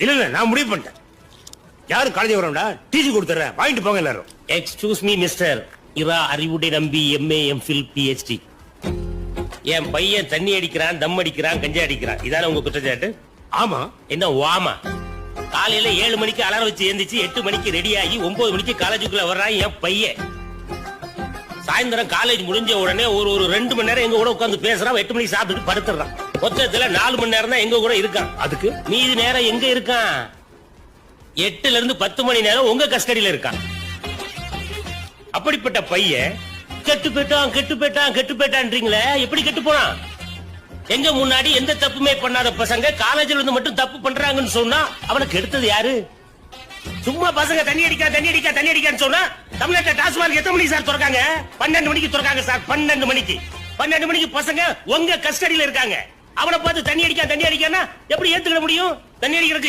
இல்ல நான் முடிவு பண்ணிட்டேன். யாரும் காலேஜ் வரணும்டா, டிசி கொடுத்துறேன், வாங்கிட்டு போங்க எல்லாரும். எக்ஸ்கியூஸ் மீ மிஸ்டர், இரா அறிவுடை நம்பி MA MPhil PhD. என் பையன் தண்ணி அடிக்கிறான், தம் அடிக்கிறான், கஞ்சா அடிக்கிறான், இதான உங்க குற்றச்சாட்டு? ஆமா. என்ன வாமா? காலையில 7 மணிக்கு அலாரம் வச்சு எழுந்திரிச்சு 8 மணிக்கு ரெடி ஆகி 9 மணிக்கு காலேஜுக்குள்ள வர்றான் என் பையன். சாயந்தரம் காலேஜ் முடிஞ்ச உடனே ஒரு 2 மணி நேரம் எங்க கூட உட்கார்ந்து பேசுறான், 8 மணிக்கு சாப்பிட்டுட்டு படுத்துறான். மொத்தத்துல 4 மணி நேரம் தான் எங்க கூட இருக்கான். அதுக்கு மீதி நேரம் எங்க இருக்கான்? 8ல இருந்து 10 மணி நேரம் உங்க கஸ்டடியில இருக்கான். அப்படிப்பட்ட பையன் கெட்டு போயிட்டான்றீங்களே, எப்படி கெட்டு போனான்? எங்க முன்னாடி எந்த தப்புமே பண்ணாத பசங்க காலேஜ்ல இருந்து மட்டும் தப்பு பண்றாங்கன்னு சொன்னா அவனை கெடுத்தது யாரு? சும்மா பசங்க தண்ணி அடிக்கான்னு சொன்னா தமிழ்நாட்டுல டாஸ்மாக் எத்தனை மணிக்கு சார் திறக்காங்க? 12 மணிக்கு திறக்காங்க சார். 12 மணிக்கு பசங்க உங்க கஸ்டடியில இருக்காங்க. அவனை பார்த்து தண்ணி அடிக்கான்னா எப்படி ஏத்துக்கிட முடியும்? தண்ணி அடிக்கிறதுக்கு